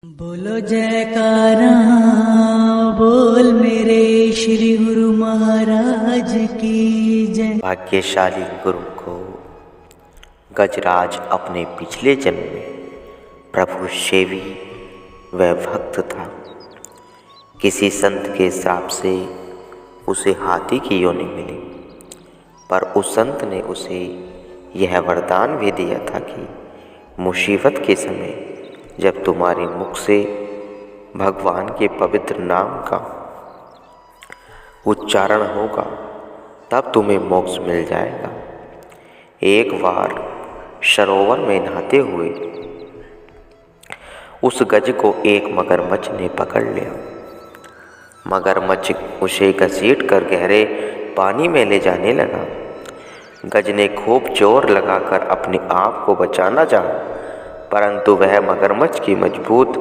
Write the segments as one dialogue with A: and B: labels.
A: बोलो जयकारा, बोल मेरे श्री गुरु महाराज की जय।
B: भाग्यशाली गुरु को गजराज अपने पिछले जन्म में प्रभु सेवी व भक्त था। किसी संत के श्राप से उसे हाथी की योनि मिली, पर उस संत ने उसे यह वरदान भी दिया था कि मुसीबत के समय जब तुम्हारे मुख से भगवान के पवित्र नाम का उच्चारण होगा तब तुम्हें मोक्ष मिल जाएगा। एक बार सरोवर में नहाते हुए उस गज को एक मगरमच्छ ने पकड़ लिया। मगरमच्छ उसे घसीट कर गहरे पानी में ले जाने लगा। गज ने खूब जोर लगाकर अपने आप को बचाना चाहा, परंतु वह मगरमच्छ की मजबूत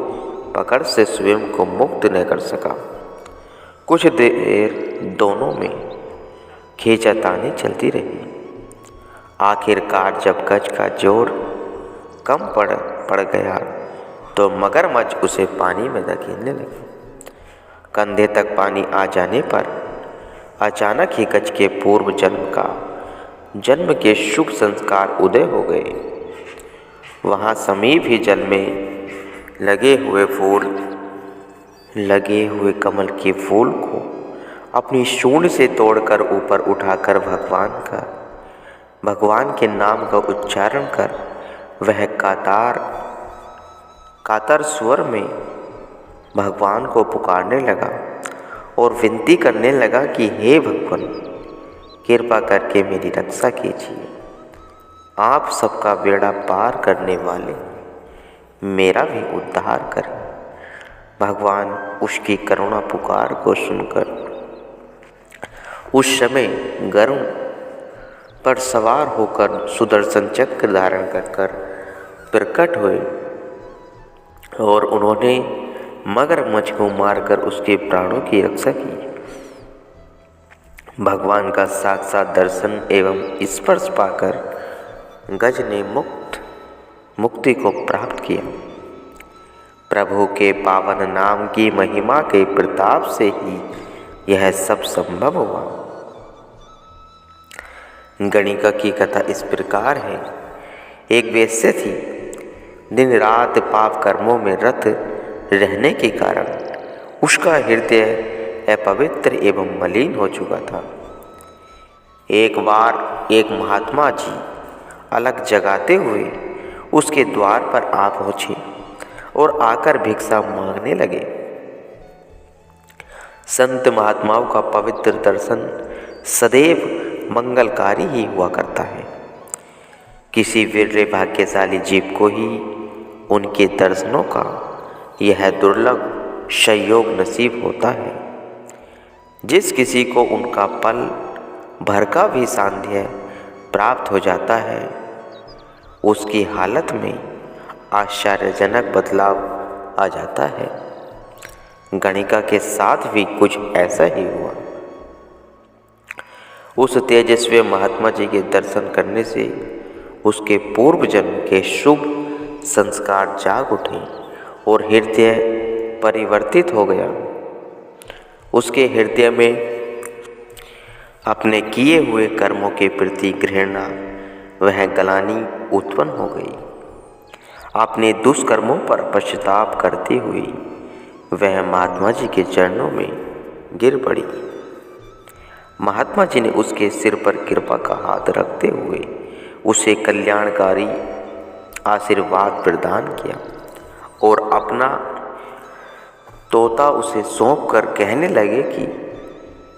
B: पकड़ से स्वयं को मुक्त न कर सका। कुछ देर दोनों में खींचातानी चलती रही। आखिरकार जब गज का जोर कम पड़ गया तो मगरमच्छ उसे पानी में धकेलने लगा। कंधे तक पानी आ जाने पर अचानक ही गज के पूर्व जन्म के शुभ संस्कार उदय हो गए। वहाँ समीप ही जल में लगे हुए कमल के फूल को अपनी सूंड से तोड़कर ऊपर उठाकर भगवान के नाम का उच्चारण कर वह कातर स्वर में भगवान को पुकारने लगा और विनती करने लगा कि हे भगवान, कृपा करके मेरी रक्षा कीजिए। आप सबका बेड़ा पार करने वाले, मेरा भी उद्धार करें। भगवान उसकी करुणा पुकार को सुनकर उस समय गरुड़ पर सवार होकर सुदर्शन चक्र धारण कर प्रकट हुए और उन्होंने मगरमच्छ को मारकर उसके प्राणों की रक्षा की। भगवान का साक्षात दर्शन एवं स्पर्श पाकर गज ने मुक्ति को प्राप्त किया। प्रभु के पावन नाम की महिमा के प्रताप से ही यह सब संभव हुआ। गणिका की कथा इस प्रकार है। एक वेश्या थी। दिन रात पाप कर्मों में रत रहने के कारण उसका हृदय अपवित्र एवं मलिन हो चुका था। एक बार एक महात्मा जी अलग जगाते हुए उसके द्वार पर आ पहुँचे और आकर भिक्षा मांगने लगे। संत महात्माओं का पवित्र दर्शन सदैव मंगलकारी ही हुआ करता है। किसी वीर भाग्यशाली जीव को ही उनके दर्शनों का यह दुर्लभ संयोग नसीब होता है। जिस किसी को उनका पल भर का भी सानिध्य प्राप्त हो जाता है, उसकी हालत में आश्चर्यजनक बदलाव आ जाता है। गणिका के साथ भी कुछ ऐसा ही हुआ। उस तेजस्वी महात्मा जी के दर्शन करने से उसके पूर्व जन्म के शुभ संस्कार जाग उठे और हृदय परिवर्तित हो गया। उसके हृदय में अपने किए हुए कर्मों के प्रति घृणा वह ग्लानि उत्पन्न हो गई। अपने दुष्कर्मों पर पश्चाताप करती हुई वह महात्मा जी के चरणों में गिर पड़ी। महात्मा जी ने उसके सिर पर कृपा का हाथ रखते हुए उसे कल्याणकारी आशीर्वाद प्रदान किया और अपना तोता उसे सौंप कर कहने लगे कि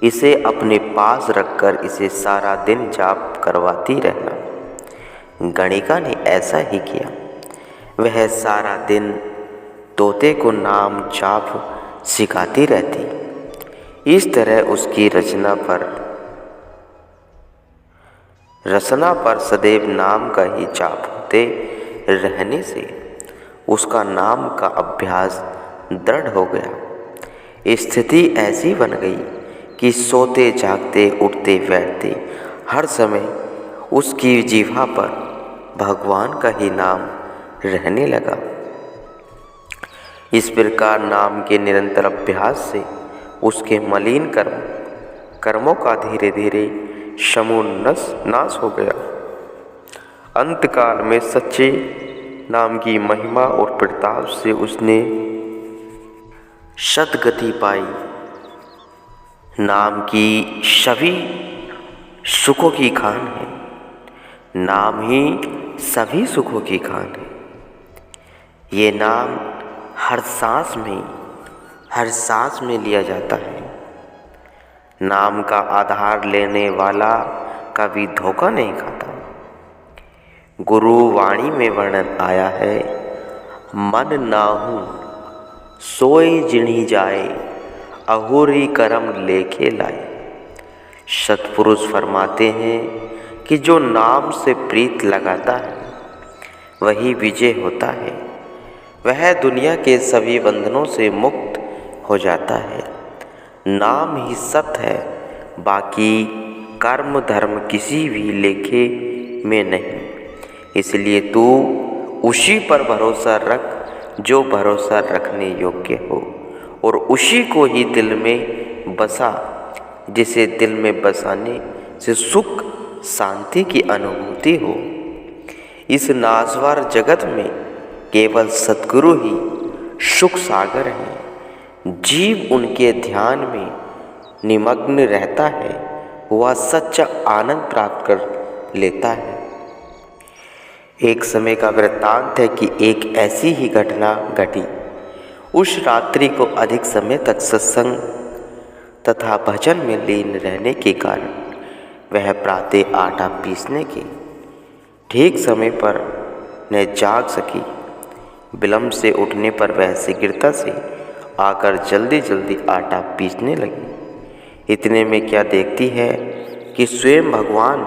B: इसे अपने पास रखकर इसे सारा दिन जाप करवाती रहना। गणिका ने ऐसा ही किया। वह सारा दिन तोते को नाम जाप सिखाती रहती। इस तरह उसकी रचना पर सदैव नाम का ही जाप होते रहने से उसका नाम का अभ्यास दृढ़ हो गया। स्थिति ऐसी बन गई कि सोते जागते उठते बैठते हर समय उसकी जिह्वा पर भगवान का ही नाम रहने लगा। इस प्रकार नाम के निरंतर अभ्यास से उसके मलिन कर्मों का धीरे धीरे समूल नाश हो गया। अंतकाल में सच्चे नाम की महिमा और प्रताप से उसने सद्गति पाई। नाम की सभी सुखों की खान है, नाम ही सभी सुखों की खान है। ये नाम हर सांस में लिया जाता है। नाम का आधार लेने वाला कभी धोखा नहीं खाता। गुरु वाणी में वर्णन आया है, मन नाहू सोई जिणी जाए, अहुरी करम लेके लाए। सत्पुरुष फरमाते हैं कि जो नाम से प्रीत लगाता है वही विजय होता है, वह दुनिया के सभी बंधनों से मुक्त हो जाता है। नाम ही सत्य है, बाकी कर्म धर्म किसी भी लेखे में नहीं। इसलिए तू उसी पर भरोसा रख जो भरोसा रखने योग्य हो, और उसी को ही दिल में बसा जिसे दिल में बसाने से सुख शांति की अनुभूति हो। इस नासवार जगत में केवल सद्गुरु ही सुख सागर हैं। जीव उनके ध्यान में निमग्न रहता है, वह सच्चा आनंद प्राप्त कर लेता है। एक समय का वृत्तांत है कि एक ऐसी ही घटना घटी। उस रात्रि को अधिक समय तक सत्संग तथा भजन में लीन रहने के कारण वह प्रातः आटा पीसने के ठीक समय पर न जाग सकी। विलंब से उठने पर वह शीघ्रता से आकर जल्दी जल्दी आटा पीसने लगी। इतने में क्या देखती है कि स्वयं भगवान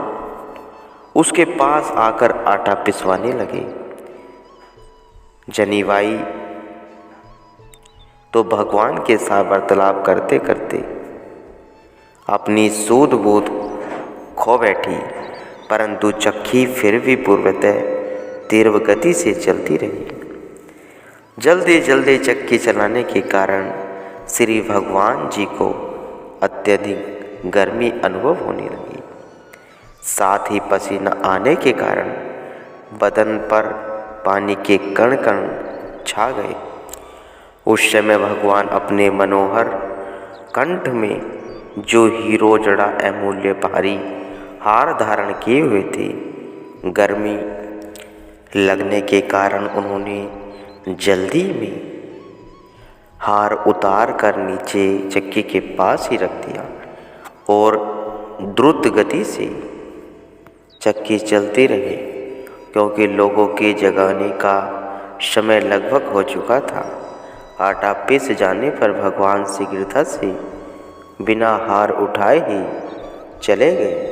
B: उसके पास आकर आटा पिसवाने लगे। जनीबाई तो भगवान के साथ वार्तालाप करते करते अपनी सूध बूध खो बैठी, परंतु चक्की फिर भी पूर्वतः तीव्र गति से चलती रही। जल्दी जल्दी चक्की चलाने के कारण श्री भगवान जी को अत्यधिक गर्मी अनुभव होने लगी। साथ ही पसीना आने के कारण बदन पर पानी के कण कण छा गए। उस समय भगवान अपने मनोहर कंठ में जो हीरो जड़ा अमूल्य भारी हार धारण किए हुए थे, गर्मी लगने के कारण उन्होंने जल्दी में हार उतार कर नीचे चक्की के पास ही रख दिया और द्रुत गति से चक्की चलती रही, क्योंकि लोगों के जगाने का समय लगभग हो चुका था। आटा पिस जाने पर भगवान शीघ्रता से बिना हार उठाए ही चले गए।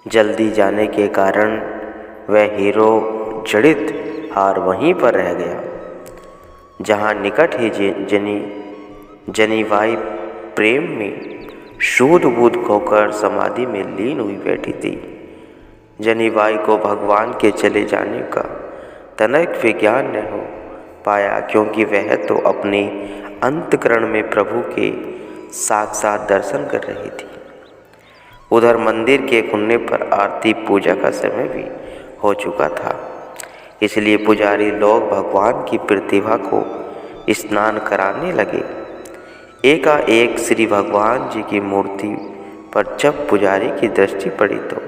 B: जल्दी जाने के कारण वह हीरो जड़ित हार वहीं पर रह गया, जहाँ निकट ही जनीबाई प्रेम में सूध बूध खोकर समाधि में लीन हुई बैठी थी। जनीबाई को भगवान के चले जाने का तनिक भी ज्ञान न हो पाया, क्योंकि वह तो अपने अंतःकरण में प्रभु के साक्षात दर्शन कर रही थी। उधर मंदिर के खुलने पर आरती पूजा का समय भी हो चुका था, इसलिए पुजारी लोग भगवान की प्रतिभा को स्नान कराने लगे। एकाएक श्री भगवान जी की मूर्ति पर जब पुजारी की दृष्टि पड़ी तो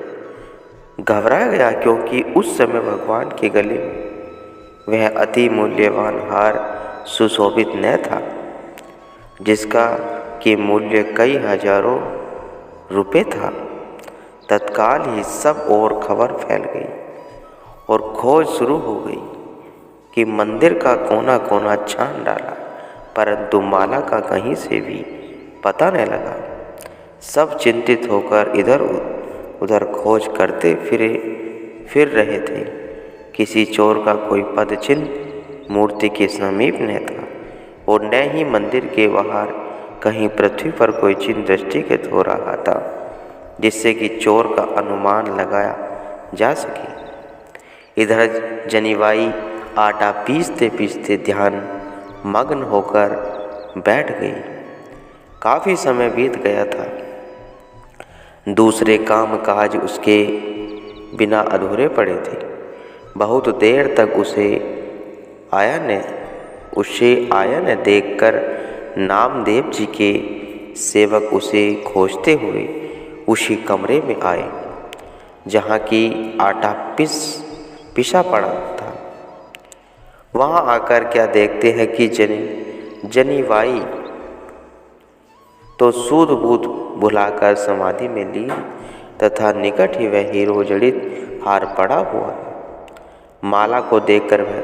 B: घबरा गया, क्योंकि उस समय भगवान के गले में वह अति मूल्यवान हार सुशोभित न था, जिसका कि मूल्य कई हजारों रुपए था। तत्काल ही सब ओर खबर फैल गई और खोज शुरू हो गई कि मंदिर का कोना कोना छान डाला, परंतु माला का कहीं से भी पता न लगा। सब चिंतित होकर इधर उधर खोज करते फिर रहे थे। किसी चोर का कोई पद चिन्ह मूर्ति के समीप न था, और न ही मंदिर के बाहर कहीं पृथ्वी पर कोई चिन्ह दृष्टिगत हो रहा था, जिससे कि चोर का अनुमान लगाया जा सके। इधर जनीबाई आटा पीसते पीसते ध्यान मग्न होकर बैठ गई। काफ़ी समय बीत गया था। दूसरे काम काज उसके बिना अधूरे पड़े थे। बहुत देर तक उसे आया ने देखकर नामदेव जी के सेवक उसे खोजते हुए उसी कमरे में आए जहाँ की आटा पिसा पड़ा था। वहाँ आकर क्या देखते हैं कि जनीबाई तो सूद बूद भुलाकर समाधि में ली तथा निकट ही वह हीरो जड़ित हार पड़ा हुआ है। माला को देखकर वह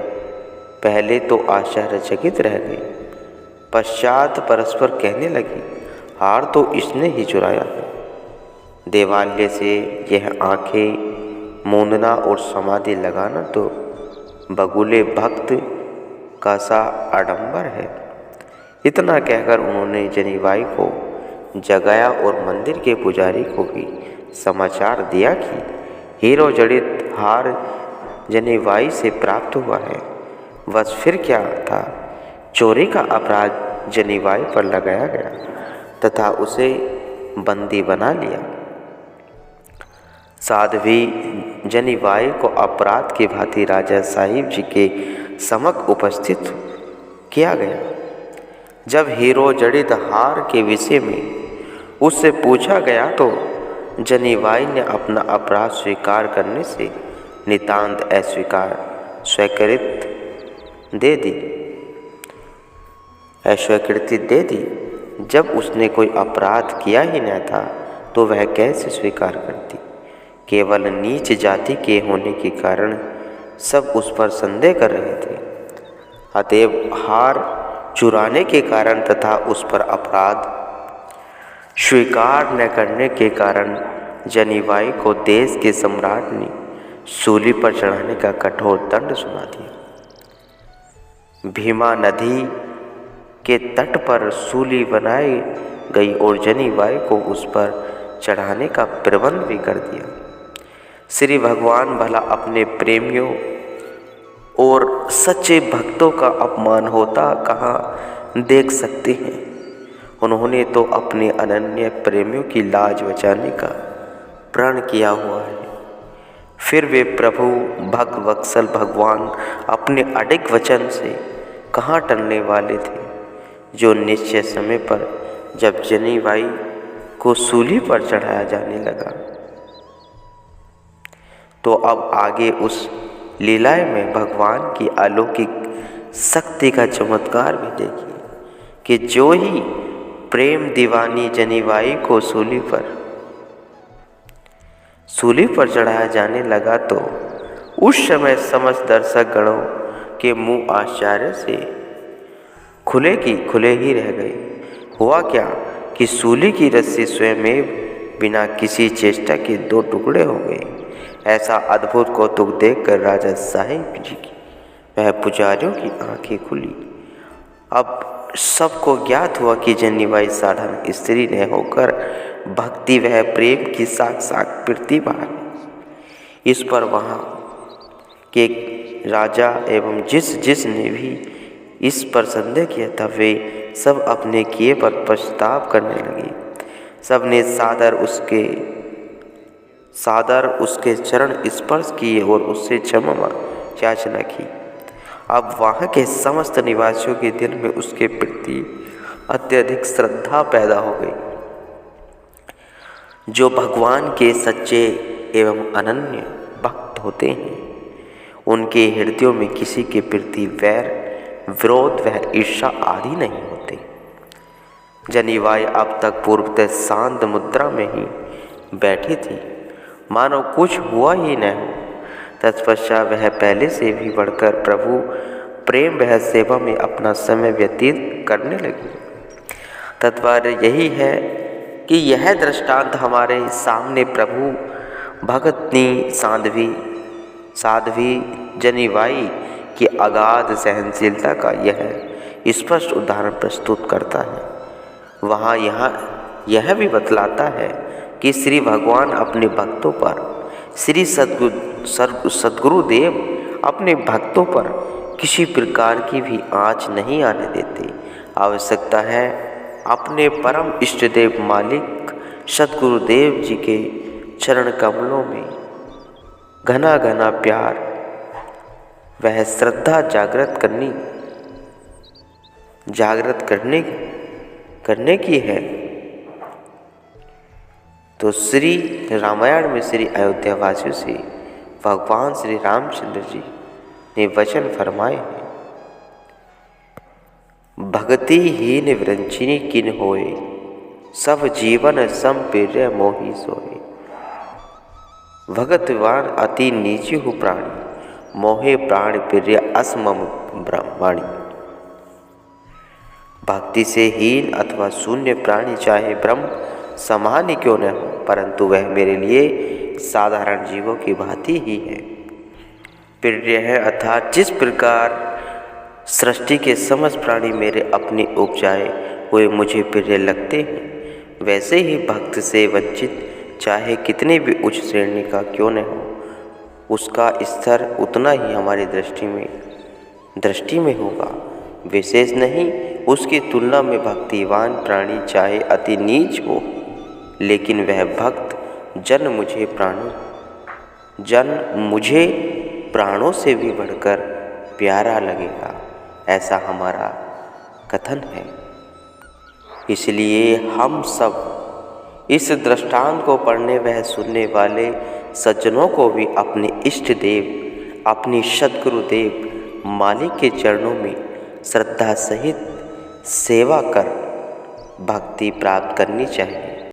B: पहले तो आश्चर्यचकित रह गई, पश्चात परस्पर कहने लगी, हार तो इसने ही चुराया है। देवालय से यह आंखें मूंदना और समाधि लगाना तो बगुले भक्त का सा आडंबर है। इतना कहकर उन्होंने जनीबाई को जगाया और मंदिर के पुजारी को भी समाचार दिया कि हीरो जड़ित हार जनीबाई से प्राप्त हुआ है। बस फिर क्या था, चोरी का अपराध जनीबाई पर लगाया गया तथा उसे बंदी बना लिया। साध्वी जनीबाई को अपराध की भांति राजा साहिब जी के समक्ष उपस्थित किया गया। जब हीरो जड़ित हार के विषय में उससे पूछा गया तो जनीबाई ने अपना अपराध स्वीकार करने से नितांत अस्वीकृति दे दी। जब उसने कोई अपराध किया ही न था तो वह कैसे स्वीकार करती। केवल नीच जाति के होने के कारण सब उस पर संदेह कर रहे थे। अतएव हार चुराने के कारण तथा उस पर अपराध स्वीकार न करने के कारण जनीबाई को देश के सम्राट ने सूली पर चढ़ाने का कठोर दंड सुना दिया। भीमा नदी के तट पर सूली बनाई गई और जनीबाई को उस पर चढ़ाने का प्रबंध भी कर दिया। श्री भगवान भला अपने प्रेमियों और सच्चे भक्तों का अपमान होता कहाँ देख सकते हैं। उन्होंने तो अपने अनन्य प्रेमियों की लाज बचाने का प्रण किया हुआ है। फिर वे प्रभु भक्तवत्सल भगवान अपने अडिग वचन से कहाँ टलने वाले थे, जो निश्चय समय पर जब जनीबाई को सूली पर चढ़ाया जाने लगा तो अब आगे उस लीलाएं में भगवान की अलौकिक शक्ति का चमत्कार भी देखिए कि जो ही प्रेम दीवानी जनीबाई को सूली पर चढ़ाया जाने लगा तो उस समय समस्त दर्शक गणों के मुंह आश्चर्य से खुले ही रह गए। हुआ क्या कि सूली की रस्सी स्वयं बिना किसी चेष्टा के दो टुकड़े हो गए। ऐसा अद्भुत कौतुक देखकर राजा साहिब जी की वह पुजारियों की आंखें खुली। अब सबको ज्ञात हुआ कि जनीबाई साधारण स्त्री न होकर भक्ति वह प्रेम की साक्षात प्रतिभा है। इस पर वहाँ के राजा एवं जिसने भी इस पर संदेह किया था वे सब अपने किए पर पछताव करने लगे। सब ने सादर उसके चरण स्पर्श किए और उससे क्षमा याचना की। अब वहाँ के समस्त निवासियों के दिल में उसके प्रति अत्यधिक श्रद्धा पैदा हो गई। जो भगवान के सच्चे एवं अनन्य भक्त होते हैं उनके हृदयों में किसी के प्रति वैर विरोध व ईर्ष्या आदि नहीं होते। जनीबाई अब तक पूर्वतः शांत मुद्रा में ही बैठी थी, मानो कुछ हुआ ही न हो। तत्पश्चात वह पहले से भी बढ़कर प्रभु प्रेम व सेवा में अपना समय व्यतीत करने लगी। तात्पर्य यही है कि यह दृष्टांत हमारे सामने प्रभु भगतनी साध्वी जनीबाई की अगाध सहनशीलता का यह स्पष्ट उदाहरण प्रस्तुत करता है। वहाँ यह भी बतलाता है कि श्री भगवान अपने भक्तों पर, श्री सद्गुरुदेव अपने भक्तों पर किसी प्रकार की भी आँच नहीं आने देते। आवश्यकता है अपने परम इष्टदेव मालिक सद्गुरुदेव जी के चरण कमलों में घना घना प्यार वह श्रद्धा जागृत करने की है। तो श्री रामायण में श्री अयोध्या वासियों से भगवान श्री रामचंद्र जी ने वचन फरमाए हैं, भक्ति हीन वृंचिनी किन होए, सब जीवन सम प्रिय मोहि सोए। भगतवान अति नीची हु प्राणी, मोहे प्राण प्रिय असमम ब्रह्माणी। भक्ति से हीन अथवा शून्य प्राणी चाहे ब्रह्म समान ही क्यों न हो, परंतु वह मेरे लिए साधारण जीवों की भांति ही है, प्रिय है। अर्थात जिस प्रकार सृष्टि के समस्त प्राणी मेरे अपने उपजाए हुए मुझे प्रिय लगते हैं, वैसे ही भक्त से वंचित चाहे कितने भी उच्च श्रेणी का क्यों न हो, उसका स्तर उतना ही हमारी दृष्टि में होगा, विशेष नहीं। उसकी तुलना में भक्तिवान प्राणी चाहे अति नीच हो, लेकिन वह भक्त जन मुझे प्राणों से भी बढ़कर प्यारा लगेगा, ऐसा हमारा कथन है। इसलिए हम सब इस दृष्टांत को पढ़ने व सुनने वाले सज्जनों को भी अपने इष्ट देव, अपनी सद्गुरुदेव मालिक के चरणों में श्रद्धा सहित सेवा कर भक्ति प्राप्त करनी चाहिए।